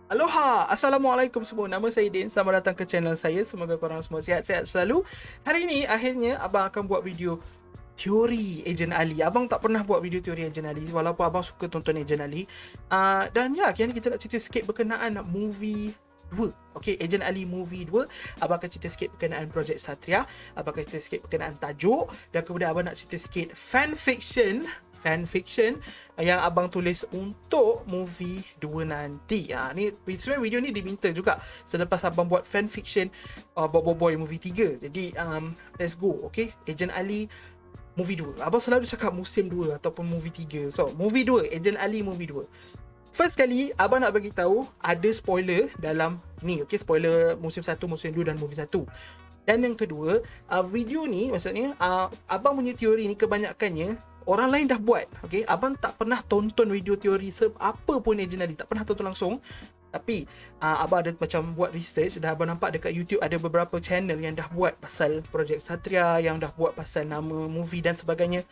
Aloha, Assalamualaikum semua. Nama saya Din. Selamat datang ke channel saya. Semoga korang semua sihat-sihat selalu. Hari ini akhirnya abang akan buat video teori Ejen Ali. Abang tak pernah buat video teori Ejen Ali walaupun abang suka tonton Ejen Ali. Dan ya, kali ni kita nak cerita sikit berkenaan movie 2. Okay, Ejen Ali movie 2. Abang akan cerita sikit berkenaan Projek Satria. Abang akan cerita sikit berkenaan tajuk. Dan kemudian abang nak cerita sikit fanfiction yang abang tulis untuk movie 2 nanti. Ni sebenarnya video ni diminta juga selepas abang buat fanfiction Bob Boy movie 3. Jadi let's go. Okay, Ejen Ali movie 2. Abang selalu cakap musim 2 ataupun movie 3. So movie 2, Ejen Ali movie 2. First kali abang nak bagi tahu ada spoiler dalam ni. Okay, spoiler musim 1, musim 2 dan movie 1. Dan yang kedua, video ni maksudnya abang punya teori ni kebanyakannya orang lain dah buat. Okay, abang tak pernah tonton video teori apa pun Ejen Ali, tak pernah tonton langsung. Tapi abang ada macam buat research dan abang nampak dekat YouTube ada beberapa channel yang dah buat pasal Projek Satria, yang dah buat pasal nama movie dan sebagainya.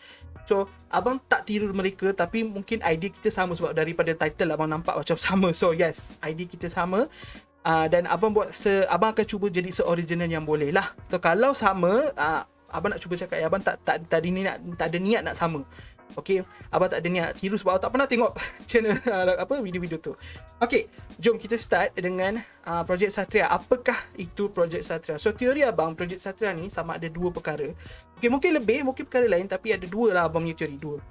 So abang tak tiru mereka, tapi mungkin idea kita sama sebab daripada title abang nampak macam sama. So yes, idea kita sama. Dan abang abang akan cuba jadi se-original yang boleh lah. So kalau sama, abang nak cuba cakap abang tak ada niat nak sama. Okay, abang tak ada niat nak tiru sebab abang tak pernah tengok channel video-video tu. Okay, jom kita start dengan Projek Satria. Apakah itu Projek Satria? So teori abang Projek Satria ni sama ada dua perkara. Okay, mungkin lebih, mungkin perkara lain, tapi ada dua lah abang punya teori. Dua.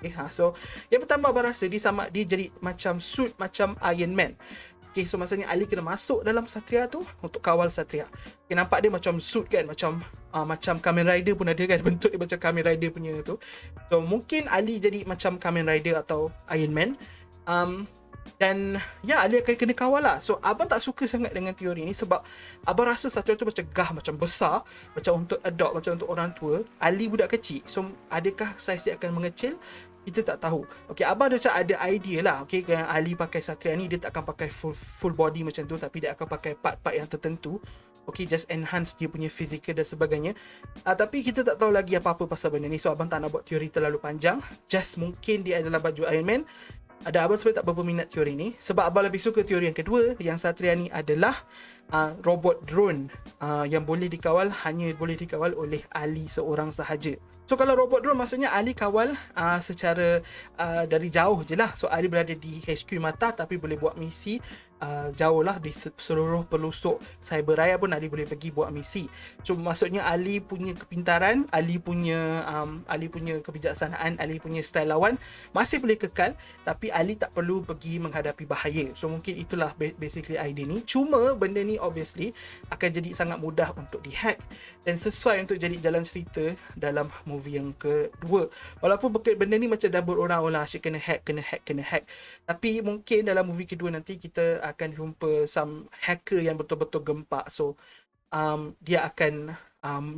Okay, so yang pertama abang rasa dia jadi macam suit macam Iron Man. Okay, so maksudnya Ali kena masuk dalam Satria tu untuk kawal Satria. Okay, nampak dia macam suit kan, macam Kamen Rider pun ada kan, bentuk dia macam Kamen Rider punya tu. So mungkin Ali jadi macam Kamen Rider atau Iron Man. Dan ya, Ali akan kena kawal lah. So abang tak suka sangat dengan teori ni sebab abang rasa Satria tu macam gah, macam besar, macam untuk adopt, macam untuk orang tua. Ali budak kecil, so adakah saiz dia akan mengecil? Kita tak tahu. Okay, abang ada idea lah. Okay, yang Ali pakai Satria ni, dia tak akan pakai full body macam tu, tapi dia akan pakai part-part yang tertentu. Okay, just enhance dia punya fizikal dan sebagainya. Tapi kita tak tahu lagi apa-apa pasal benda ni. So abang tak nak buat teori terlalu panjang. Just mungkin dia adalah baju Iron Man. Abang sebenarnya tak berapa minat teori ni sebab abang lebih suka teori yang kedua, yang Satria ni adalah robot drone yang hanya boleh dikawal oleh Ali seorang sahaja. So kalau robot drone maksudnya Ali kawal secara dari jauh je lah. So Ali berada di HQ Mata tapi boleh buat misi jauh lah, di seluruh pelosok Cyberraya pun Ali boleh pergi buat misi. So maksudnya Ali punya kepintaran, Ali punya kebijaksanaan, Ali punya style lawan masih boleh kekal, tapi Ali tak perlu pergi menghadapi bahaya. So mungkin itulah basically idea ni. Cuma benda ni obviously akan jadi sangat mudah untuk dihack dan sesuai untuk jadi jalan cerita dalam movie yang kedua. Walaupun benda ni macam dah berulang-ulang, asyik kena hack. Tapi mungkin dalam movie kedua nanti kita akan jumpa some hacker yang betul-betul gempak. So dia akan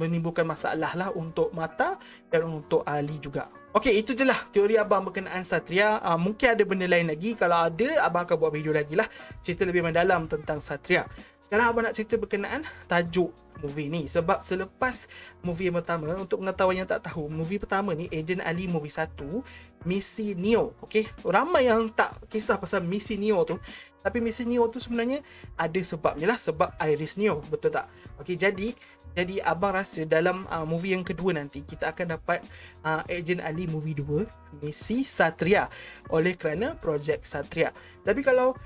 menimbulkan masalah lah untuk Mata dan untuk Ali juga. Okay, itu je lah teori abang berkenaan Satria. Mungkin ada benda lain lagi. Kalau ada, abang akan buat video lagi lah, cerita lebih mendalam tentang Satria. Sekarang abang nak cerita berkenaan tajuk movie ni. Sebab selepas movie yang pertama, untuk pengetahuan yang tak tahu, movie pertama ni Ejen Ali movie 1, Misi Neo. Okay, ramai yang tak kisah pasal Misi Neo tu, tapi Misi Neo tu sebenarnya ada sebabnya lah, sebab Iris Neo, betul tak? Okay, jadi abang rasa dalam movie yang kedua nanti kita akan dapat Ejen Ali movie 2, Misi Satria, oleh kerana Projek Satria. Tapi kalau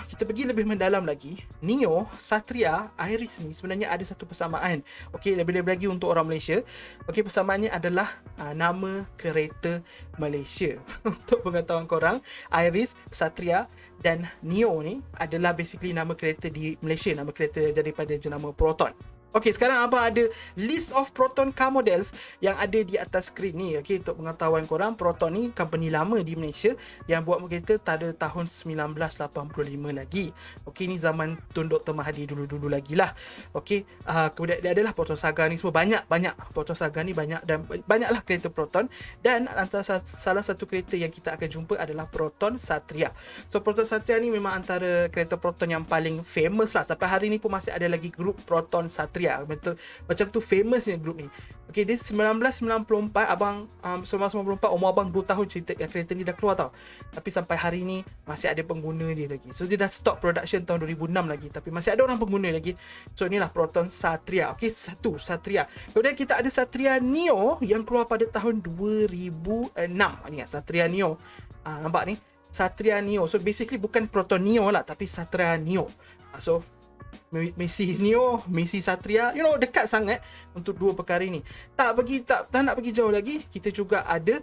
kita pergi lebih mendalam lagi, Neo, Satria, Iris ni sebenarnya ada satu persamaan. Okey, lebih-lebih lagi untuk orang Malaysia. Okey, persamaannya adalah nama kereta Malaysia. Untuk pengetahuan korang, Iris, Satria dan Neo ni adalah basically nama kereta di Malaysia, nama kereta daripada jenama Proton. Okey, sekarang abang ada list of Proton car models yang ada di atas skrin ni. Okey, untuk pengetahuan korang, Proton ni company lama di Malaysia yang buat kereta pada tahun 1985 lagi. Okey, ni zaman Tun Dr. Mahathir dulu-dulu lagi lah. Okey, kemudian dia adalah Proton Saga ni semua, banyak Proton Saga ni banyak, dan banyaklah kereta Proton. Dan antara salah satu kereta yang kita akan jumpa adalah Proton Satria. So Proton Satria ni memang antara kereta Proton yang paling famous lah. Sampai hari ni pun masih ada lagi grup Proton Satria. Satria. Betul, macam tu famousnya grup ni. Okay, dia 1994, abang 1994, umur abang 2 tahun cerita kereta ni dah keluar tau. Tapi sampai hari ni masih ada pengguna dia lagi. So dia dah stop production tahun 2006 lagi, tapi masih ada orang pengguna lagi. So inilah Proton Satria. Okay, satu Satria. Kemudian kita ada Satria Neo yang keluar pada tahun 2006. Ni Satria Neo. Nampak ni? Satria Neo. So basically bukan Proton Neo lah, tapi Satria Neo. So Messi Neo, Messi Satria, dekat sangat untuk dua perkara ni. Tak nak pergi jauh lagi, kita juga ada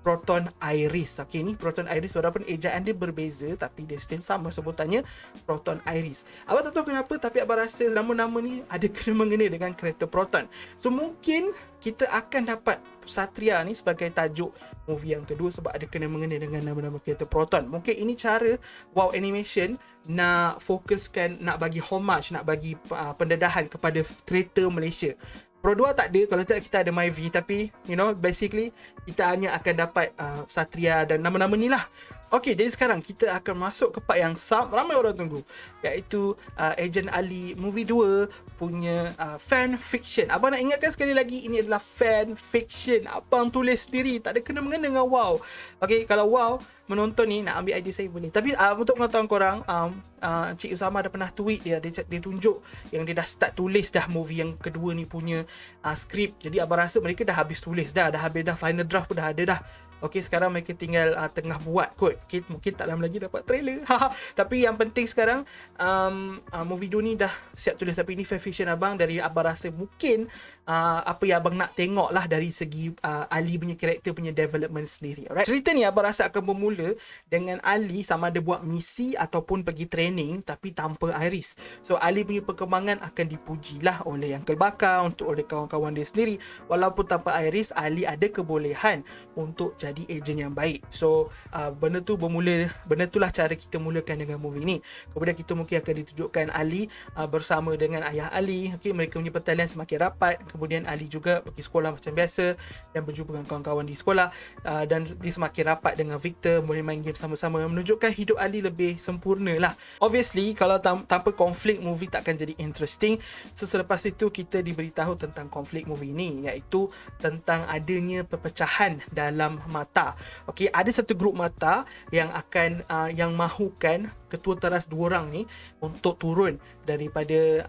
Proton Iris. Okay, ni Proton Iris walaupun ejaan dia berbeza, tapi dia still sama sebutannya, Proton Iris. Abang tak tahu kenapa, tapi abang rasa nama-nama ni ada kena-mengena dengan kereta Proton. So mungkin kita akan dapat Satria ni sebagai tajuk movie yang kedua sebab ada kena-mengena dengan nama-nama kereta Proton. Mungkin ini cara Wow Animation nak fokuskan, nak bagi homage, nak bagi pendedahan kepada kereta Malaysia. Pro 2 tak ada, kalau tidak kita ada Myvi, tapi basically kita hanya akan dapat Satria dan nama-nama ni lah. Okey, jadi sekarang kita akan masuk ke part yang ramai orang tunggu, iaitu Agent Ali Movie 2 punya fan fiction. Abang nak ingatkan sekali lagi, ini adalah fan fiction. Abang tulis sendiri, tak ada kena-mengena dengan Wow. Okey, kalau Wow menonton ni nak ambil idea saya boleh. Tapi untuk pengetahuan korang, Cik Usama ada pernah tweet dia tunjuk yang dia dah start tulis dah movie yang kedua ni punya skrip. Jadi abang rasa mereka dah habis tulis dah habis dah, final draft pun dah ada dah. Okey, sekarang mereka tinggal tengah buat kot. Okay, mungkin tak lama lagi dapat trailer. Tapi yang penting sekarang movie 2 ni dah siap tulis. Tapi ni fan fiction abang, dari abang rasa mungkin apa yang abang nak tengok lah dari segi Ali punya karakter punya development sendiri. Alright. Cerita ni abang rasa akan bermula dengan Ali sama ada buat misi ataupun pergi training tapi tanpa Iris. So Ali punya perkembangan akan dipuji lah oleh Uncle Bakar, oleh kawan-kawan dia sendiri. Walaupun tanpa Iris, Ali ada kebolehan untuk jadi ejen yang baik. So benda itulah cara kita mulakan dengan movie ni. Kemudian kita mungkin akan ditunjukkan Ali bersama dengan ayah Ali. Okay, mereka punya pertalian semakin rapat. Kemudian Ali juga pergi sekolah macam biasa dan berjumpa dengan kawan-kawan di sekolah, dan dia semakin rapat dengan Victor, boleh main game sama-sama, menunjukkan hidup Ali lebih sempurna lah. Obviously kalau tanpa konflik, movie tak akan jadi interesting. So selepas itu kita diberitahu tentang konflik movie ni, iaitu tentang adanya perpecahan dalam mata. Okey, ada satu grup mata yang akan yang mahukan ketua teras dua orang ni untuk turun daripada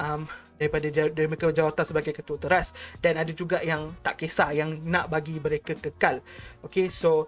mereka jawatan sebagai ketua teras, dan ada juga yang tak kisah, yang nak bagi mereka kekal. Okey, so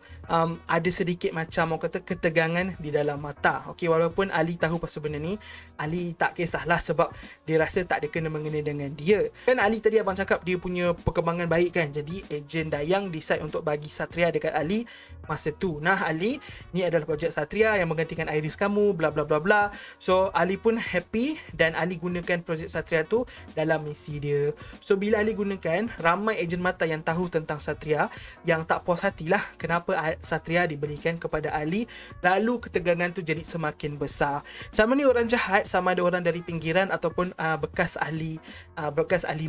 ada sedikit macam orang kata ketegangan di dalam mata. Okey, walaupun Ali tahu pasal benda ni, Ali tak kisahlah sebab dia rasa tak ada kena-mengena dengan dia. Kan Ali tadi abang cakap dia punya perkembangan baik kan. Jadi ejen Dayang decide untuk bagi Satria dekat Ali masa tu. Nah, Ali, ni adalah projek Satria yang menggantikan Iris kamu, bla bla bla bla. So Ali pun happy dan Ali gunakan projek Satria tu dalam misi dia. So bila Ali gunakan, ramai ejen mata yang tahu tentang Satria yang tak puas hatilah kenapa Satria diberikan kepada Ali. Lalu ketegangan tu jadi semakin besar. Sama ni orang jahat, sama ada orang dari pinggiran ataupun bekas ahli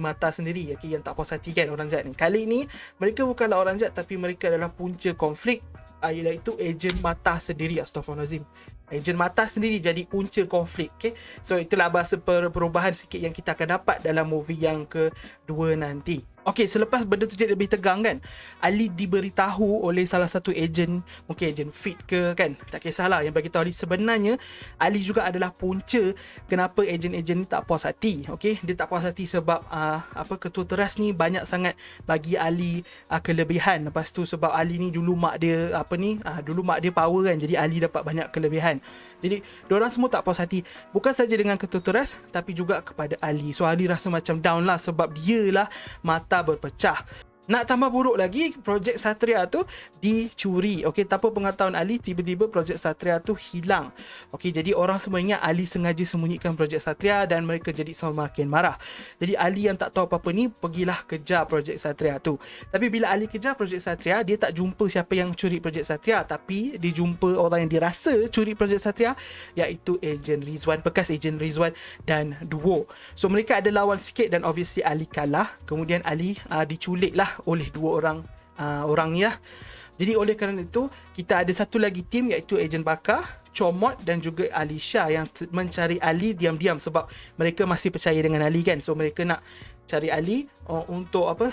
mata sendiri, okay, yang tak puas hati kan orang jahat ni. Kali ni mereka bukanlah orang jahat, tapi mereka adalah punca konflik, iaitu ejen mata sendiri. Astaghfirullahalazim. Ejen mata sendiri jadi punca konflik. Okay? So itulah bahasa perubahan sikit yang kita akan dapat dalam movie yang kedua nanti. Okey, selepas benda tu jadi lebih tegang kan, Ali diberitahu oleh salah satu ejen, mungkin ejen Fit ke kan, tak kisahlah, yang bagi tahu Ali sebenarnya Ali juga adalah punca kenapa ejen-ejen ni tak puas hati. Okey, dia tak puas hati sebab ketua teras ni banyak sangat bagi Ali kelebihan. Lepas tu sebab Ali ni dulu mak dia dulu mak dia power kan, jadi Ali dapat banyak kelebihan. Jadi diorang semua tak puas hati, bukan saja dengan ketua teras tapi juga kepada Ali. So Ali rasa macam down lah sebab dia lah mata berpecah. Nak tambah buruk lagi, projek Satria tu dicuri. Okey, tanpa pengetahuan Ali, tiba-tiba projek Satria tu hilang. Okey, jadi orang semua ingat Ali sengaja sembunyikan projek Satria dan mereka jadi semakin marah. Jadi Ali yang tak tahu apa-apa ni pergilah kejar projek Satria tu. Tapi bila Ali kejar projek Satria, dia tak jumpa siapa yang curi projek Satria, tapi dia jumpa orang yang dirasa curi projek Satria, iaitu ejen Rizwan, bekas ejen Rizwan dan Duo. So mereka ada lawan sikit dan obviously Ali kalah. Kemudian Ali diculik lah oleh dua orang ni lah. Jadi oleh kerana itu, kita ada satu lagi tim, iaitu ejen Bakar, Comot dan juga Alisha yang mencari Ali diam-diam sebab mereka masih percaya dengan Ali kan. So mereka nak cari Ali untuk apa,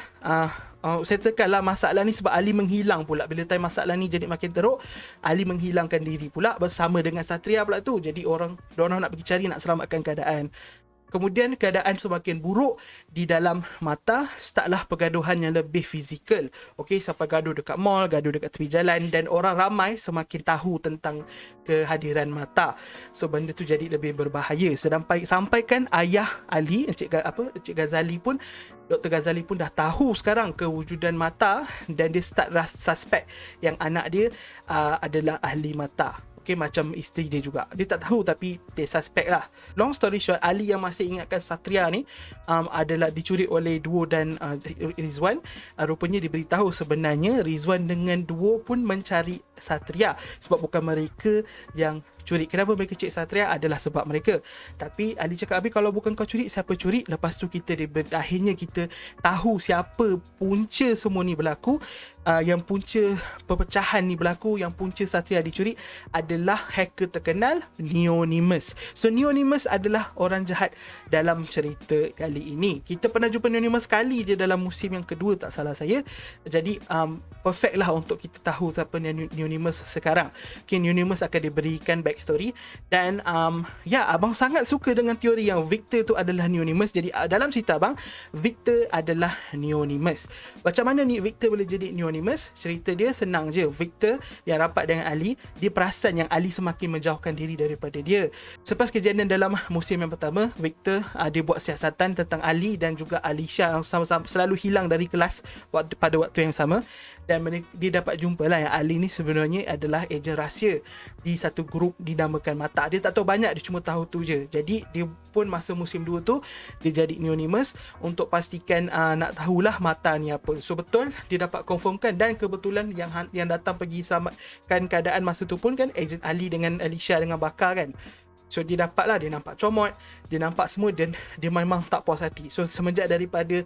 settlekanlah masalah ni sebab Ali menghilang pula. Bila time masalah ni jadi makin teruk, Ali menghilangkan diri pula bersama dengan Satria pula tu. Jadi orang nak pergi cari nak selamatkan keadaan. Kemudian keadaan semakin buruk di dalam Mata. Startlah pergaduhan yang lebih fizikal. Okey, sampai gaduh dekat mall, gaduh dekat tepi jalan, dan orang ramai semakin tahu tentang kehadiran Mata. So benda tu jadi lebih berbahaya. Sampaikan ayah Ali, Encik Ghazali pun, Dr. Ghazali pun dah tahu sekarang kewujudan Mata, dan dia start suspect yang anak dia adalah ahli Mata. Okay, macam isteri dia juga. Dia tak tahu tapi dia suspect lah. Long story short, Ali yang masih ingatkan Satria ni adalah dicuri oleh Duo dan Rizwan. Rupanya diberitahu sebenarnya Rizwan dengan Duo pun mencari Satria sebab bukan mereka yang curi. Kenapa mereka cek Satria adalah sebab mereka. Tapi Ali cakap, "Abi, kalau bukan kau curi, siapa curi?" Lepas tu akhirnya kita tahu siapa punca semua ni berlaku. Yang punca perpecahan ni berlaku, yang punca Satria dicuri adalah hacker terkenal Neonimus. So Neonimus adalah orang jahat dalam cerita kali ini. Kita pernah jumpa Neonimus sekali je dalam musim yang kedua, tak salah saya. Jadi perfect lah untuk kita tahu siapa Neonimus sekarang. Okay, Neonimus akan diberikan backstory. Dan abang sangat suka dengan teori yang Victor tu adalah Neonimus. Jadi dalam cerita abang, Victor adalah Neonimus. Macam mana ni Victor boleh jadi Neonimus? Cerita dia senang je. Victor yang rapat dengan Ali, dia perasan yang Ali semakin menjauhkan diri daripada dia. Selepas kejadian dalam musim yang pertama, Victor dia buat siasatan tentang Ali dan juga Alisha yang sama-sama selalu hilang dari kelas pada waktu yang sama. Dan dia dapat jumpa lah yang Ali ni sebenarnya adalah ejen rahsia di satu grup dinamakan Mata. Dia tak tahu banyak, dia cuma tahu tu je. Jadi dia pun masa musim 2 tu dia jadi Neonimus untuk pastikan nak tahulah Mata ni apa. So betul dia dapat confirmkan, dan kebetulan yang datang pergi selamatkan keadaan masa tu pun kan ejen Ali dengan Alisha dengan Bakar kan. So dia nampak Comot, dia nampak semua, dan dia memang tak puas hati. So semenjak daripada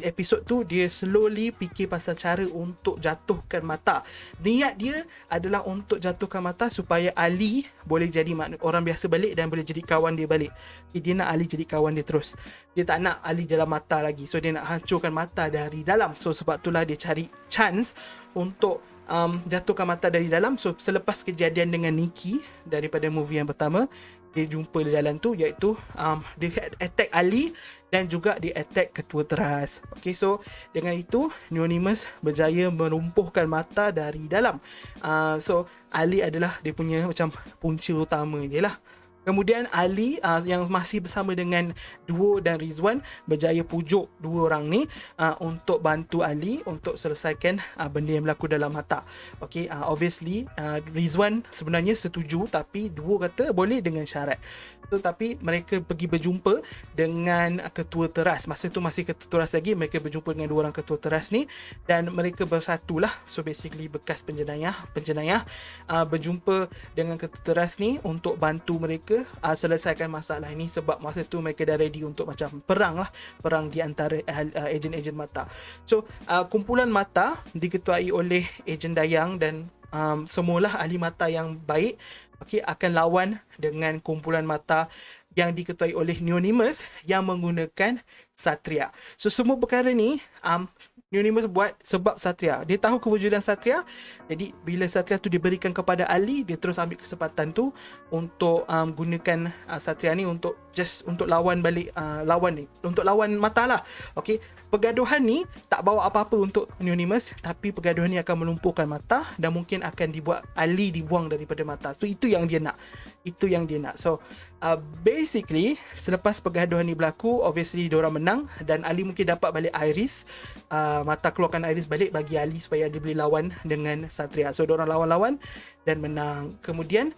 episod tu, dia slowly fikir pasal cara untuk jatuhkan Mata. Niat dia adalah untuk jatuhkan Mata supaya Ali boleh jadi orang biasa balik dan boleh jadi kawan dia balik. Dia nak Ali jadi kawan dia terus. Dia tak nak Ali dalam Mata lagi. So dia nak hancurkan Mata dari dalam. So sebab itulah dia cari chance untuk jatuhkan Mata dari dalam. So selepas kejadian dengan Nikki daripada movie yang pertama, dia jumpa jalan tu, iaitu dia attack Ali dan juga dia attack ketua teras. Okay, so dengan itu Neonimus berjaya merumpuhkan Mata dari dalam. So Ali adalah dia punya macam punca utama dia lah. Kemudian Ali yang masih bersama dengan Duo dan Rizwan berjaya pujuk dua orang ni untuk bantu Ali untuk selesaikan benda yang berlaku dalam Mata. Okay, obviously Rizwan sebenarnya setuju, tapi Duo kata boleh dengan syarat. So, tapi mereka pergi berjumpa dengan ketua teras. Masa tu masih ketua teras lagi, mereka berjumpa dengan dua orang ketua teras ni dan mereka bersatulah. So basically bekas penjenayah berjumpa dengan ketua teras ni untuk bantu mereka selesaikan masalah ini, sebab masa tu mereka dah ready untuk macam perang di antara ejen-ejen Mata. So kumpulan Mata diketuai oleh ejen Dayang dan semualah ahli Mata yang baik, okay, akan lawan dengan kumpulan Mata yang diketuai oleh Neonimus yang menggunakan Satria. So semua perkara ni Neonimus buat sebab Satria. Dia tahu kewujudan Satria. Jadi bila Satria tu diberikan kepada Ali, dia terus ambil kesempatan tu untuk gunakan Satria ni untuk lawan balik untuk lawan Mata lah. Okey, pergaduhan ni tak bawa apa-apa untuk Neonimus, tapi pergaduhan ni akan melumpuhkan Mata dan mungkin akan dibuat Ali dibuang daripada Mata. So itu yang dia nak. So basically selepas pergaduhan ni berlaku, obviously diorang menang dan Ali mungkin dapat balik Iris. Mata keluarkan Iris balik bagi Ali supaya dia boleh lawan dengan Satria. So diorang lawan-lawan dan menang. Kemudian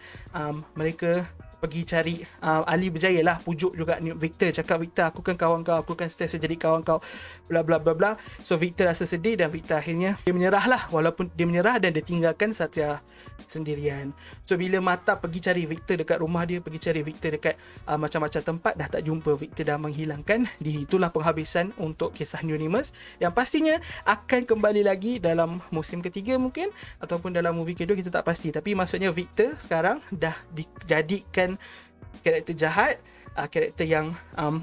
mereka pergi cari Ali berjaya lah pujuk juga ni Victor, cakap Victor aku kan kawan kau, aku kan sentiasa jadi kawan kau, bla bla bla bla. So Victor rasa sedih dan Victor akhirnya dia menyerah lah, walaupun dia menyerah dan dia tinggalkan Satria sendirian. So bila Mata pergi cari Victor dekat rumah dia, pergi cari Victor dekat macam-macam tempat, dah tak jumpa, Victor dah menghilangkan. Itulah penghabisan untuk kisah Neonimus yang pastinya akan kembali lagi dalam musim ketiga mungkin, ataupun dalam movie kedua, kita tak pasti. Tapi maksudnya Victor sekarang dah dijadikan karakter jahat, karakter yang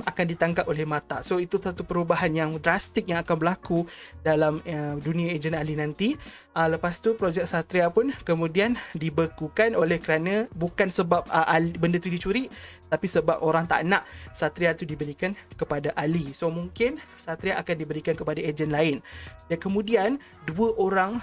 akan ditangkap oleh Mata. So itu satu perubahan yang drastik yang akan berlaku dalam dunia Ejen Ali nanti. Lepas tu projek Satria pun kemudian dibekukan oleh kerana bukan sebab benda tu dicuri, tapi sebab orang tak nak Satria tu diberikan kepada Ali. So mungkin Satria akan diberikan kepada ejen lain. Dan kemudian dua orang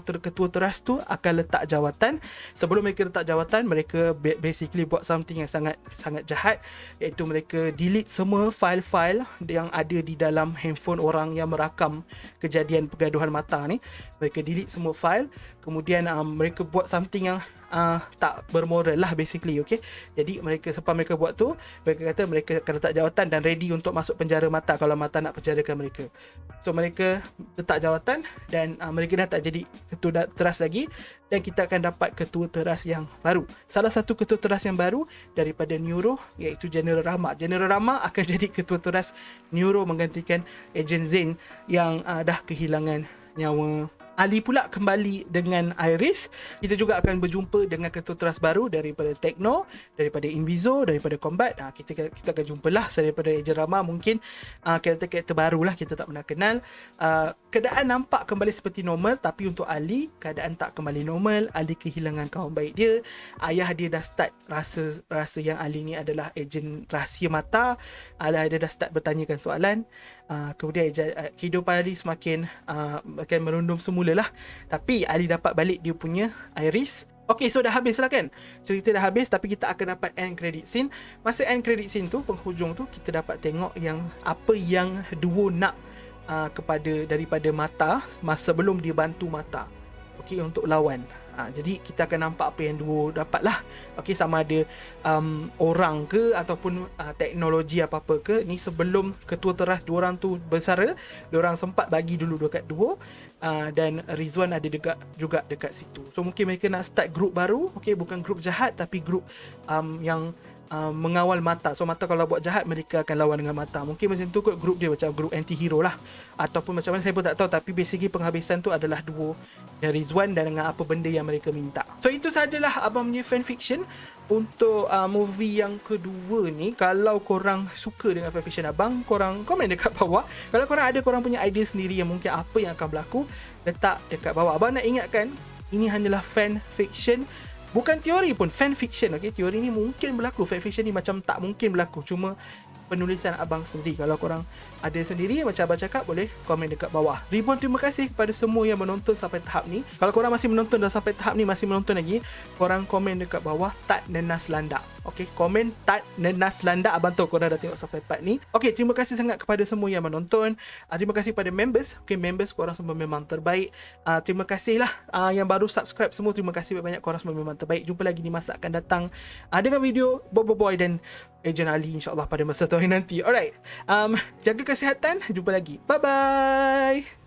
ketua teras tu akan letak jawatan. Sebelum mereka letak jawatan, mereka basically buat something yang sangat jahat, iaitu mereka delete semua file-file yang ada di dalam handphone orang yang merakam kejadian pergaduhan Mata ni. Mereka delete semua file, kemudian mereka buat something yang tak bermoral lah basically, okay. Jadi selepas mereka buat tu, mereka kata mereka akan letak jawatan dan ready untuk masuk penjara Mata kalau Mata nak penjarakan mereka. So mereka letak jawatan dan mereka dah tak jadi ketua teras lagi, dan kita akan dapat ketua teras yang baru. Salah satu ketua teras yang baru daripada Neuro, iaitu General Rama. General Rama akan jadi ketua teras Neuro menggantikan Ejen Zain yang dah kehilangan nyawa. Ali pula kembali dengan Iris. Kita juga akan berjumpa dengan ketua teras baru daripada Tekno, daripada Invizo, daripada Combat. Kita akan jumpalah daripada Ejen Rama. Mungkin karakter-karakter baru lah, kita tak pernah kenal. Keadaan nampak kembali seperti normal, tapi untuk Ali, keadaan tak kembali normal. Ali kehilangan kawan baik dia. Ayah dia dah start rasa yang Ali ni adalah ejen rahsia Mata. Ayah dia dah start bertanyakan soalan. Kemudian kehidupan Ali semakin akan merundum semula lah. Tapi Ali dapat balik dia punya Iris. Okay, so dah habis lah kan. Cerita dah habis, tapi kita akan dapat end credit scene. Masa end credit scene tu, penghujung tu, kita dapat tengok yang apa yang duo nak daripada Mata masa sebelum dia bantu Mata, okay, untuk lawan. Jadi kita akan nampak apa yang duo dapat lah. Okay, sama ada orang ke ataupun teknologi apa-apa ke. Ni sebelum ketua teras dua orang tu bersara, diorang sempat bagi dulu dekat duo. Dan Rizwan ada juga dekat situ. So mungkin mereka nak start grup baru. Okay, bukan grup jahat, tapi grup yang mengawal Mata. So Mata kalau buat jahat, mereka akan lawan dengan Mata. Mungkin macam tu kot grup dia, macam grup anti-hero lah, ataupun macam mana saya pun tak tahu. Tapi basically penghabisan tu adalah duo dari Rizwan dan dengan apa benda yang mereka minta. So itu sajalah abang punya fanfiction untuk movie yang kedua ni. Kalau korang suka dengan fanfiction abang, korang komen dekat bawah. Kalau korang ada korang punya idea sendiri yang mungkin apa yang akan berlaku, letak dekat bawah. Abang nak ingatkan, ini hanyalah fanfiction, bukan teori pun, fanfiction. Okay, teori ni mungkin berlaku, fanfiction ni macam tak mungkin berlaku. Cuma penulisan abang sendiri. Kalau korang ada sendiri macam abang cakap, boleh komen dekat bawah. Ribuan terima kasih kepada semua yang menonton sampai tahap ni. Kalau korang masih menonton dan sampai tahap ni masih menonton lagi, korang komen dekat bawah tak nenas landak. Okay, komen tak nenas landak. Abang tahu korang dah tengok sampai part ni. Okay, terima kasih sangat kepada semua yang menonton. Terima kasih kepada members. Okay, members korang semua memang terbaik. Terima kasih lah yang baru subscribe semua. Terima kasih banyak, korang semua memang terbaik. Jumpa lagi di masa akan datang dengan video Boy dan Ejen Ali, insyaAllah pada masa tahun nanti. Alright, jaga kesihatan. Jumpa lagi. Bye-bye.